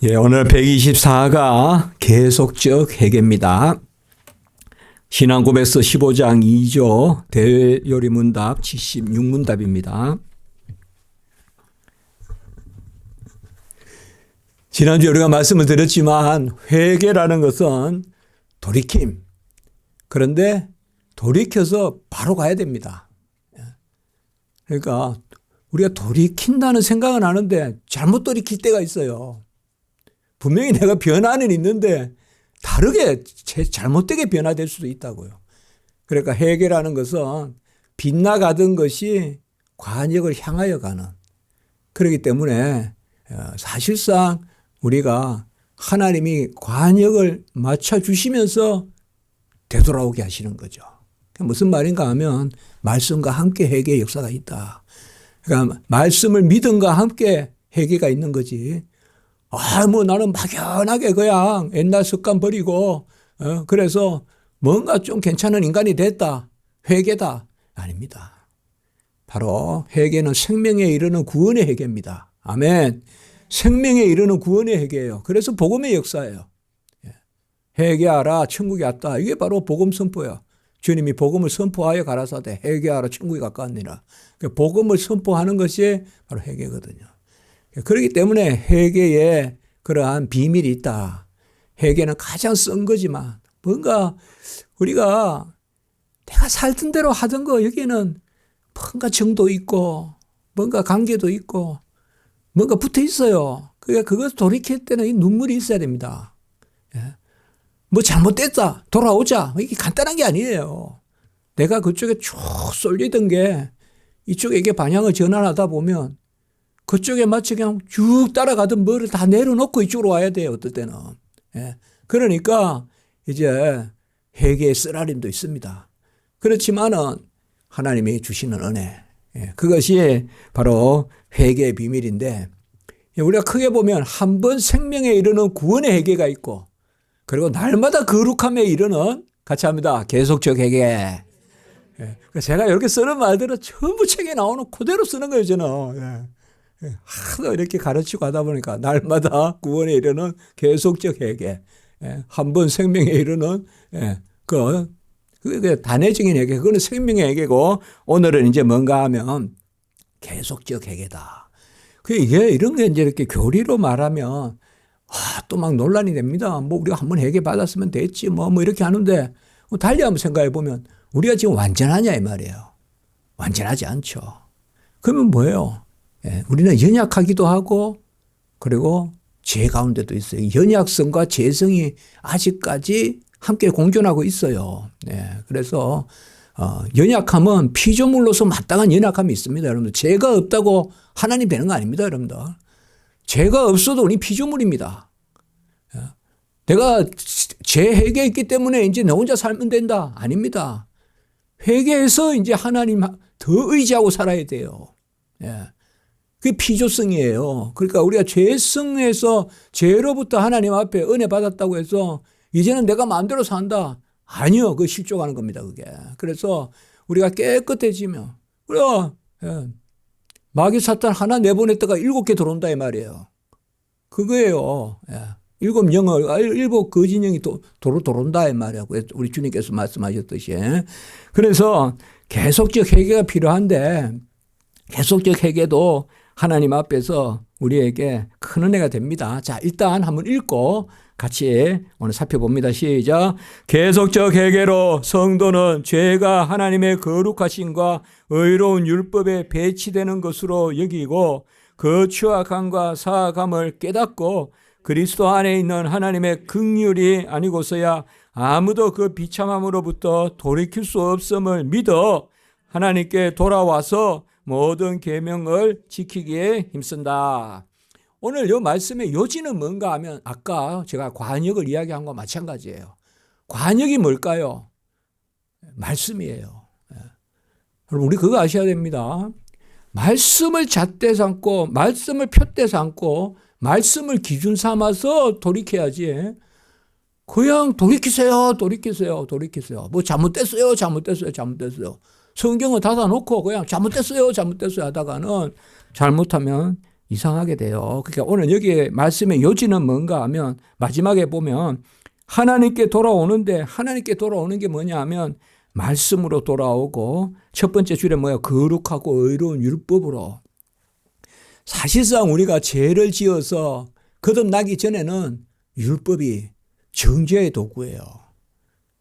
예, 오늘 124가 계속적 회개입니다. 신앙고백서 15장 2조 대요리문답 76문답입니다. 지난주에 우리가 말씀을 드렸지만 회개라는 것은 돌이킴. 그런데 돌이켜서 바로 가야 됩니다. 그러니까 우리가 돌이킨다는 생각은 하는데 잘못 돌이킬 때가 있어요. 분명히 내가 변화는 있는데 다르게 잘못되게 변화될 수도 있다고요. 그러니까 회개라는 것은 빗나가던 것이 관역을 향하여 가는, 그렇기 때문에 사실상 우리가 하나님이 관역을 맞춰주시면서 되돌아오게 하시는 거죠. 무슨 말인가 하면 말씀과 함께 회개의 역사가 있다. 그러니까 말씀을 믿음과 함께 회개가 있는 거지. 나는 막연하게 그냥 옛날 습관 버리고, 그래서 뭔가 좀 괜찮은 인간이 됐다. 회개다. 아닙니다. 바로 회개는 생명에 이르는 구원의 회개입니다. 아멘. 생명에 이르는 구원의 회개예요. 그래서 복음의 역사예요. 회개하라, 천국이 왔다. 이게 바로 복음 선포예요. 주님이 복음을 선포하여 가라사대 회개하라, 천국이 가까웠니라. 복음을 선포하는 것이 바로 회개거든요. 그렇기 때문에 회개에 그러한 비밀이 있다. 회개는 가장 쓴 거지만 뭔가 우리가 내가 살던 대로 하던 거, 여기에는 뭔가 정도 있고 뭔가 관계도 있고 뭔가 붙어 있어요. 그러니까 그것을 돌이킬 때는 이 눈물이 있어야 됩니다. 뭐 잘못됐다, 돌아오자, 이게 간단한 게 아니에요. 내가 그쪽에 쭉 쏠리던 게 이쪽에 이게 방향을 전환하다 보면 그쪽에 마치 그냥 쭉 따라가던 뭐를 다 내려놓고 이쪽으로 와야 돼요, 어떨 때는. 그러니까 이제 회개의 쓰라림도 있습니다. 그렇지만은 하나님이 주시는 은혜, 그것이 바로 회개의 비밀인데, 우리가 크게 보면 한 번 생명에 이르는 구원의 회개가 있고, 그리고 날마다 거룩함에 이르는, 같이 합니다, 계속적 회개. 제가 이렇게 쓰는 말들은 전부 책에 나오는 그대로 쓰는 거예요, 저는. 하도 이렇게 가르치고 하다 보니까 날마다 구원에 이르는 계속적 회개. 한 번 생명에 이르는 그게 단회적인 회개. 그거는 생명의 회개고, 오늘은 이제 뭔가 하면 계속적 회개다. 이게 이런 게 이제 이렇게 교리로 말하면 또 막 논란이 됩니다. 뭐 우리가 한번 회개 받았으면 됐지 뭐 이렇게 하는데, 달리 한번 생각해 보면 우리가 지금 완전하냐 이 말이에요. 완전하지 않죠. 그러면 뭐예요? 우리는 연약하기도 하고, 그리고 죄 가운데도 있어요. 연약성과 죄성이 아직까지 함께 공존하고 있어요. 그래서 연약함은 피조물로서 마땅한 연약함이 있습니다. 여러분들, 죄가 없다고 하나님 되는 거 아닙니다. 여러분들, 죄가 없어도 우리 피조물입니다. 내가 죄 회개했기 때문에 이제 내 혼자 살면 된다. 아닙니다. 회개해서 이제 하나님 더 의지하고 살아야 돼요. 그게 피조성이에요. 그러니까 우리가 죄성에서, 죄로부터 하나님 앞에 은혜 받았다고 해서 이제는 내가 마음대로 산다. 아니요. 그거 실족하는 겁니다. 그게. 그래서 우리가 깨끗해지면, 마귀 사탄 하나 내보냈다가 7개 들어온다 이 말이에요. 그거예요. 7 거짓 영이 들어온다 이 말이에요. 우리 주님께서 말씀하셨듯이. 그래서 계속적 회개가 필요한데, 계속적 회개도 하나님 앞에서 우리에게 큰 은혜가 됩니다. 자, 일단 한번 읽고 같이 오늘 살펴봅니다. 시작. 계속적 회개로 성도는 죄가 하나님의 거룩하심과 의로운 율법에 배치되는 것으로 여기고, 그 추악함과 사악함을 깨닫고 그리스도 안에 있는 하나님의 긍휼이 아니고서야 아무도 그 비참함으로부터 돌이킬 수 없음을 믿어 하나님께 돌아와서 모든 계명을 지키기에 힘쓴다. 오늘 이 말씀의 요지는 뭔가 하면 아까 제가 관역을 이야기한 것과 마찬가지예요. 관역이 뭘까요? 말씀이에요. 여러분, 우리 그거 아셔야 됩니다. 말씀을 잣대 삼고, 말씀을 푯대 삼고, 말씀을 기준 삼아서 돌이켜야지. 그냥 돌이키세요. 뭐 잘못됐어요. 성경을 닫아놓고 그냥 잘못됐어요 하다가는, 잘못하면 이상하게 돼요. 그러니까 오늘 여기에 말씀의 요지는 뭔가 하면 마지막에 보면 하나님께 돌아오는데 하나님께 돌아오는 게 뭐냐 하면 말씀으로 돌아오고 첫 번째 줄에 뭐야? 거룩하고 의로운 율법으로. 사실상 우리가 죄를 지어서 거듭나기 전에는 율법이 정죄의 도구예요.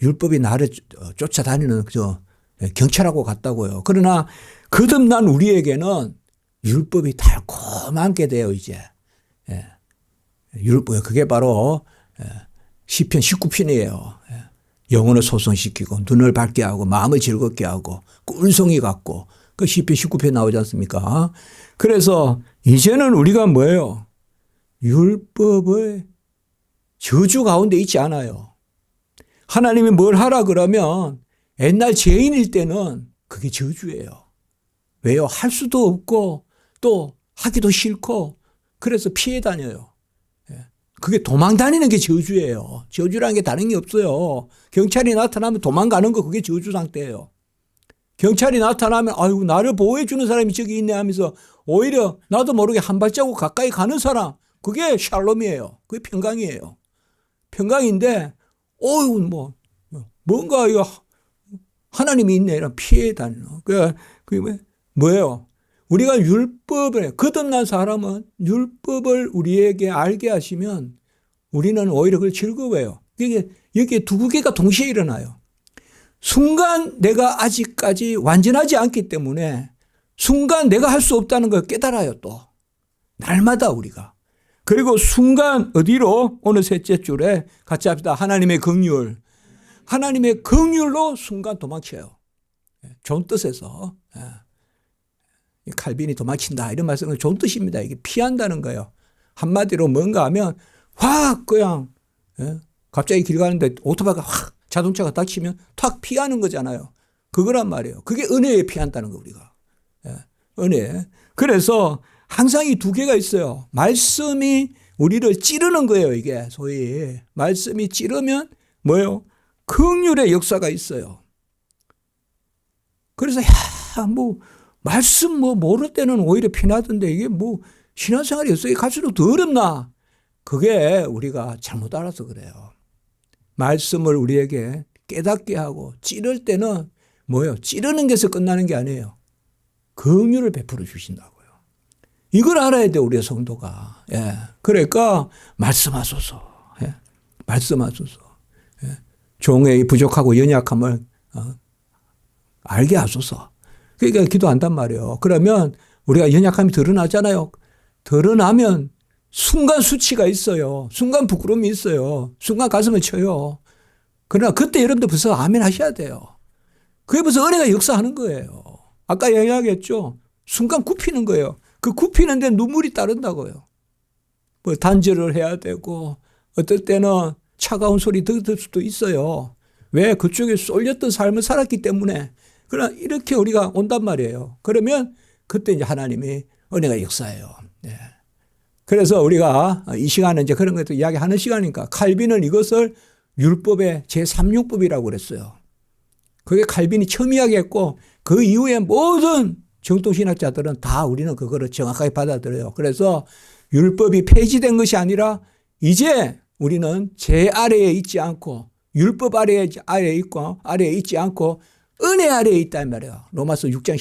율법이 나를 쫓아다니는 경찰하고 같다고요. 그러나 거듭난 우리에게는 율법이 달콤하게 돼요, 이제. 율법, 그게 바로 시편 19편이에요. 영혼을 소성시키고 눈을 밝게 하고 마음을 즐겁게 하고 꿀송이 같고 그 시편 19편 나오지 않습니까? 그래서 이제는 우리가 뭐예요? 율법의 저주 가운데 있지 않아요. 하나님이 뭘 하라 그러면 옛날 죄인일 때는 그게 저주예요. 왜요? 할 수도 없고 또 하기도 싫고 그래서 피해 다녀요. 그게 도망 다니는 게 저주예요. 저주라는 게 다른 게 없어요. 경찰이 나타나면 도망가는 거 그게 저주 상태예요. 경찰이 나타나면 아유 나를 보호해 주는 사람이 저기 있네 하면서 오히려 나도 모르게 한 발자국 가까이 가는 사람 그게 샬롬이에요. 그게 평강이에요. 평강인데 어유 뭔가 이거 하나님이 있네 이런 피해 다니는 그게 뭐예요? 우리가 율법을 거듭난 사람은 율법을 우리에게 알게 하시면 우리는 오히려 그걸 즐거워해요. 여기에 두 개가 동시에 일어나요. 순간 내가 아직까지 완전하지 않기 때문에 순간 내가 할 수 없다는 걸 깨달아요 또. 날마다 우리가. 그리고 순간 어디로? 오늘 셋째 줄에 같이 합시다. 하나님의 긍휼. 하나님의 긍휼로 순간 도망쳐요. 좋은 뜻에서. 칼빈이 도망친다 이런 말씀은 좋은 뜻입니다. 이게 피한다는 거예요. 한마디로 뭔가 하면 확 그냥 갑자기 길 가는데 오토바이가 확 자동차가 닥치면 탁 피하는 거잖아요. 그거란 말이에요. 그게 은혜에 피한다는 거 우리가. 은혜. 그래서 항상 이 두 개가 있어요. 말씀이 우리를 찌르는 거예요. 이게 소위 말씀이 찌르면 뭐예요? 긍휼의 역사가 있어요. 그래서 말씀 모를 때는 오히려 피나던데 이게 신앙생활이 역사에 갈수록 더 어렵나? 그게 우리가 잘못 알아서 그래요. 말씀을 우리에게 깨닫게 하고 찌를 때는 뭐예요? 찌르는 게서 끝나는 게 아니에요. 긍휼을 베풀어 주신다고요. 이걸 알아야 돼요, 우리 성도가. 그러니까 말씀하소서. 말씀하소서. 종의 부족하고 연약함을 알게 하소서. 그러니까 기도한단 말이에요. 그러면 우리가 연약함이 드러나잖아요. 드러나면 순간 수치가 있어요. 순간 부끄러움이 있어요. 순간 가슴을 쳐요. 그러나 그때 여러분들 벌써 아멘 하셔야 돼요. 그게 벌써 은혜가 역사하는 거예요. 아까 이야기했죠. 순간 굽히는 거예요. 그 굽히는데 눈물이 따른다고요. 단절을 해야 되고 어떨 때는 차가운 소리 들을 수도 있어요. 왜? 그쪽에 쏠렸던 삶을 살았기 때문에. 그러나 이렇게 우리가 온단 말이에요. 그러면 그때 이제 하나님이 은혜가 역사해요. 그래서 우리가 이 시간은 이제 그런 것도 이야기하는 시간이니까 칼빈은 이것을 율법의 제3율법이라고 그랬어요. 그게 칼빈이 처음 이야기했고 그 이후에 모든 정통신학자들은 다 우리는 그거를 정확하게 받아들여요. 그래서 율법이 폐지된 것이 아니라 이제 우리는 제 아래에 있지 않고 율법 아래에 있지 않고 은혜 아래에 있단 말이에요. 로마서 6장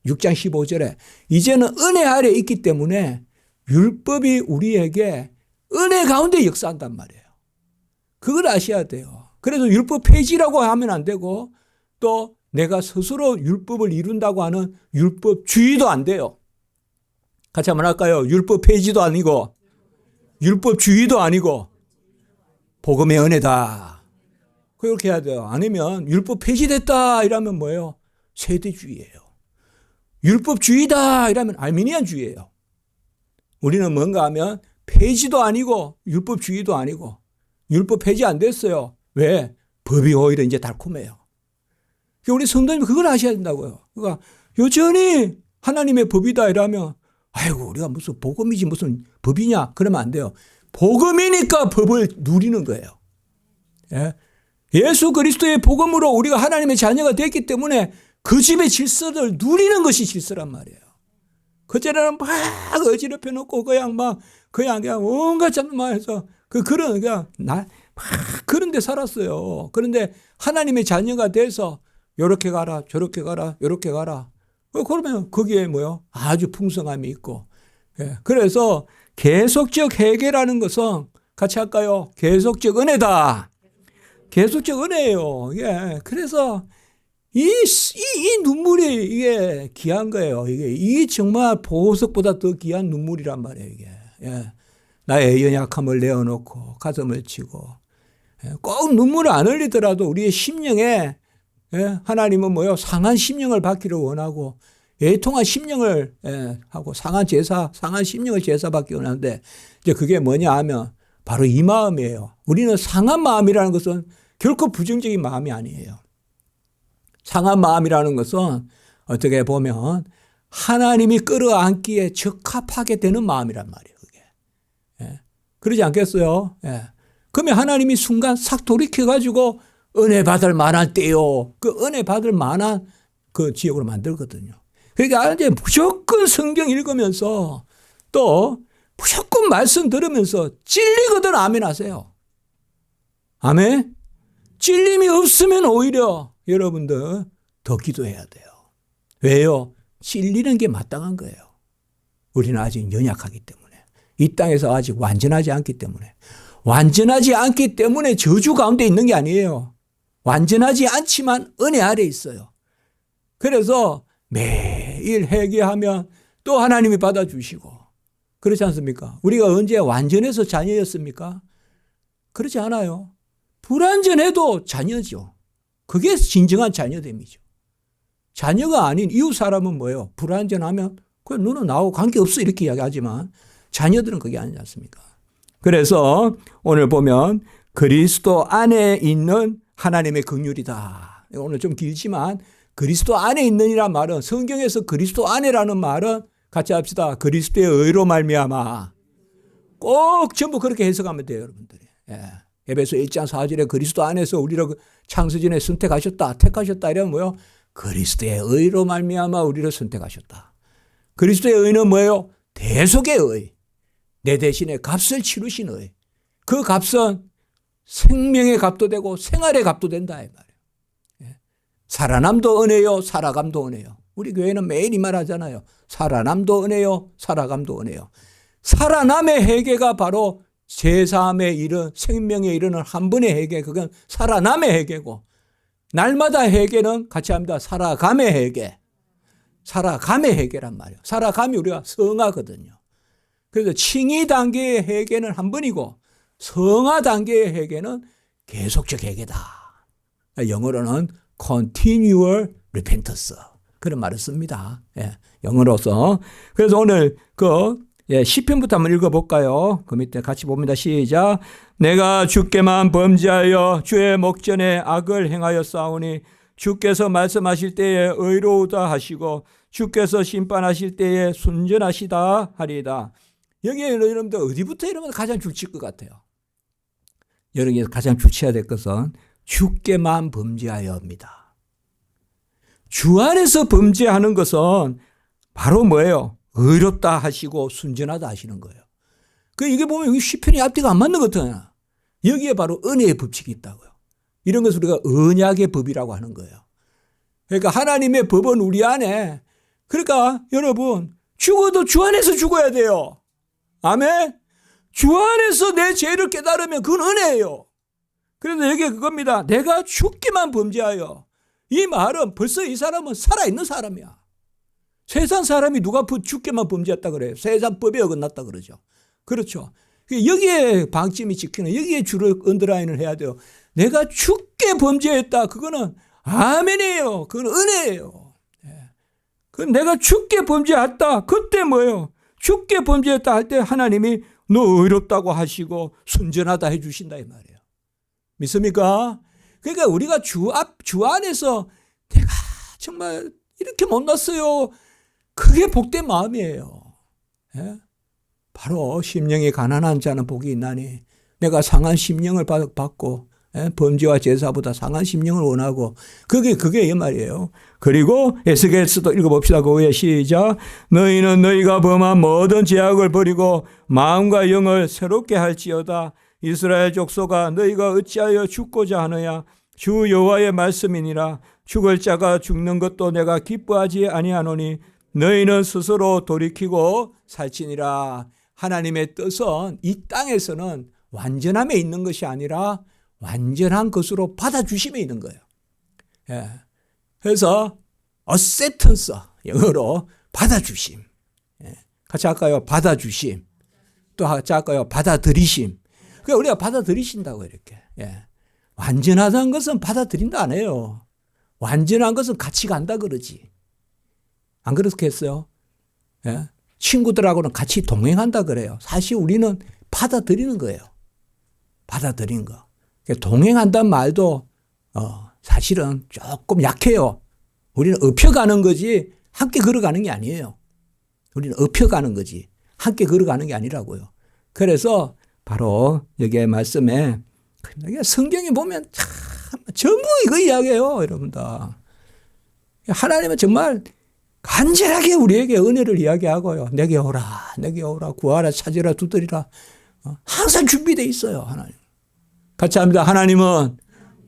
15절에 이제는 은혜 아래에 있기 때문에 율법이 우리에게 은혜 가운데 역사한단 말이에요. 그걸 아셔야 돼요. 그래서 율법 폐지라고 하면 안 되고 또 내가 스스로 율법을 이룬다고 하는 율법주의도 안 돼요. 같이 한번 할까요? 율법 폐지도 아니고 율법주의도 아니고 복음의 은혜다. 그렇게 해야 돼요. 아니면 율법 폐지됐다 이러면 뭐예요? 세대주의예요. 율법주의다 이러면 알미니안주의예요. 우리는 뭔가 하면 폐지도 아니고 율법주의도 아니고 율법 폐지 안 됐어요. 왜? 법이 오히려 이제 달콤해요. 우리 성도님이 그걸 아셔야 된다고요. 그러니까 여전히 하나님의 법이다 이러면 아이고 우리가 무슨 복음이지 무슨 법이냐 그러면 안 돼요. 복음이니까 법을 누리는 거예요. 예수 그리스도의 복음으로 우리가 하나님의 자녀가 됐기 때문에 그 집의 질서를 누리는 것이 질서란 말이에요. 그전에는 막 어지럽혀 놓고 그냥 온갖 잡만 해서 그냥 막 그런 데 살았어요. 그런데 하나님의 자녀가 돼서 요렇게 가라, 저렇게 가라, 요렇게 가라. 그러면 거기에 아주 풍성함이 있고. 예. 그래서 계속적 회개라는 것은 같이 할까요? 계속적 은혜다. 계속적 은혜예요. 예. 그래서 이 눈물이 이게 귀한 거예요. 이게 정말 보석보다 더 귀한 눈물이란 말이에요. 이게. 예. 나의 연약함을 내어놓고 가슴을 치고. 예. 꼭 눈물을 안 흘리더라도 우리의 심령에 예. 하나님은 상한 심령을 받기를 원하고 애통한 심령을 하고 상한 심령을 제사 받기 원하는데 이제 그게 뭐냐 하면 바로 이 마음이에요. 우리는 상한 마음이라는 것은 결코 부정적인 마음이 아니에요. 상한 마음이라는 것은 어떻게 보면 하나님이 끌어안기에 적합하게 되는 마음이란 말이에요. 그게. 예. 그러지 않겠어요? 예. 그러면 하나님이 순간 싹 돌이켜가지고 은혜 받을 만한 때요. 그 은혜 받을 만한 그 지역으로 만들거든요. 그러니까 이제 무조건 성경 읽으면서 또 무조건 말씀 들으면서 찔리거든 아멘 하세요. 아멘? 찔림이 없으면 오히려 여러분들 더 기도해야 돼요. 왜요? 찔리는 게 마땅한 거예요. 우리는 아직 연약하기 때문에. 이 땅에서 아직 완전하지 않기 때문에. 완전하지 않기 때문에 저주 가운데 있는 게 아니에요. 완전하지 않지만 은혜 아래 있어요. 그래서 매일 회개하면 또 하나님이 받아주시고 그렇지 않습니까? 우리가 언제 완전해서 자녀였습니까? 그렇지 않아요. 불완전해도 자녀죠. 그게 진정한 자녀됨이죠. 자녀가 아닌 이웃 사람은 뭐예요? 불완전하면 그냥 너는 나하고 관계없어 이렇게 이야기하지만 자녀들은 그게 아니지 않습니까? 그래서 오늘 보면 그리스도 안에 있는 하나님의 긍휼이다. 오늘 좀 길지만 그리스도 안에 있는이란 말은 성경에서 그리스도 안에라는 말은 같이 합시다. 그리스도의 의로 말미암아. 꼭 전부 그렇게 해석하면 돼요, 여러분들이. 예. 에베소 1장 4절에 그리스도 안에서 우리를 창세전에 선택하셨다, 택하셨다 이러면 뭐예요? 그리스도의 의로 말미암아 우리를 선택하셨다. 그리스도의 의는 뭐예요? 대속의 의. 내 대신에 값을 치르신 의. 그 값은 생명의 값도 되고 생활의 값도 된다 이 말이에요. 살아남도 은혜요, 살아감도 은혜요. 우리 교회는 매일 이 말 하잖아요. 살아남도 은혜요, 살아감도 은혜요. 살아남의 회개가 바로 제사함에 이른 생명에 이르는 한 번의 회개, 그건 살아남의 회개고 날마다 회개는 같이 합니다. 살아감의 회개. 살아감의 회개란 말이에요. 살아감이 우리가 성화거든요. 그래서 칭의 단계의 회개는 한 번이고 성화 단계의 회개는 계속적 회개다. 영어로는 continual repentance 그런 말을 씁니다. 예, 영어로서. 그래서 오늘 시편부터 한번 읽어볼까요? 그 밑에 같이 봅니다. 시작. 내가 주께만 범죄하여 주의 목전에 악을 행하여 싸우니 주께서 말씀하실 때에 의로우다 하시고 주께서 심판하실 때에 순전하시다 하리이다. 여기에 여러분들 어디부터 이러면 가장 줄칠 것 같아요? 여러분이 가장 줄쳐야 될 것은 주께만 범죄하여입니다. 주 안에서 범죄하는 것은 바로 뭐예요? 의롭다 하시고 순전하다 하시는 거예요. 이게 보면 여기 시편이 앞뒤가 안 맞는 것 같아요. 여기에 바로 은혜의 법칙이 있다고요. 이런 것을 우리가 언약의 법이라고 하는 거예요. 그러니까 하나님의 법은 우리 안에, 그러니까 여러분 죽어도 주 안에서 죽어야 돼요. 아멘. 주 안에서 내 죄를 깨달으면 그건 은혜예요. 그래서 여기에 그겁니다. 내가 주께만 범죄하여. 이 말은 벌써 이 사람은 살아있는 사람이야. 세상 사람이 누가 주께만 범죄했다 그래요? 세상 법에 어긋났다 그러죠. 그렇죠. 여기에 방점이 찍히는, 여기에 주를 언더라인을 해야 돼요. 내가 주께 범죄했다. 그거는 아멘이에요. 그건 은혜예요. 그럼 내가 주께 범죄했다. 그때 뭐예요? 주께 범죄했다 할 때 하나님이 너 의롭다고 하시고 순전하다 해주신다 이 말이에요. 믿습니까? 그러니까 우리가 주 안에서 내가 정말 이렇게 못났어요. 그게 복된 마음이에요. 예? 바로 심령이 가난한 자는 복이 있나니 내가 상한 심령을 받고 범죄와 제사보다 상한 심령을 원하고 그게 이 말이에요. 그리고 에스겔서도 읽어봅시다. 그 후에 시작. 너희는 너희가 범한 모든 죄악을 버리고 마음과 영을 새롭게 할지어다. 이스라엘 족속아 너희가 어찌하여 죽고자 하느냐. 주 여호와의 말씀이니라. 죽을 자가 죽는 것도 내가 기뻐하지 아니하노니 너희는 스스로 돌이키고 살지니라. 하나님의 뜻은 이 땅에서는 완전함에 있는 것이 아니라 완전한 것으로 받아주심에 있는 거예요. 예. 그래서 acceptance, 영어로 받아주심. 예. 같이 할까요? 받아주심. 또 같이 할까요? 받아들이심. 그러니까 우리가 받아들이신다고 이렇게. 예. 완전하다는 것은 받아들인다 안 해요. 완전한 것은 같이 간다 그러지. 안 그렇겠어요? 예? 친구들하고는 같이 동행한다 그래요. 사실 우리는 받아들이는 거예요. 받아들이는 거. 동행한다는 말도 사실은 조금 약해요. 우리는 업혀가는 거지 함께 걸어가는 게 아니에요. 우리는 업혀가는 거지 함께 걸어가는 게 아니라고요. 그래서 바로 여기에 말씀에 성경에 보면 참 전부 이거 이야기해요. 여러분들. 하나님은 정말 간절하게 우리에게 은혜를 이야기하고요. 내게 오라, 내게 오라, 구하라, 찾으라, 두드리라. 항상 준비되어 있어요. 하나님. 같이 합니다. 하나님은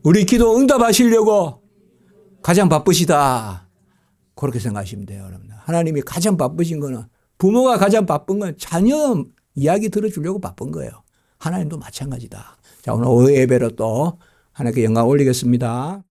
우리 기도 응답하시려고 가장 바쁘시다. 그렇게 생각하시면 돼요. 여러분. 하나님이 가장 바쁘신 거는 부모가 가장 바쁜 건 자녀 이야기 들어주려고 바쁜 거예요. 하나님도 마찬가지다. 자, 오늘 오후 예배로 또 하나님께 영광 올리겠습니다.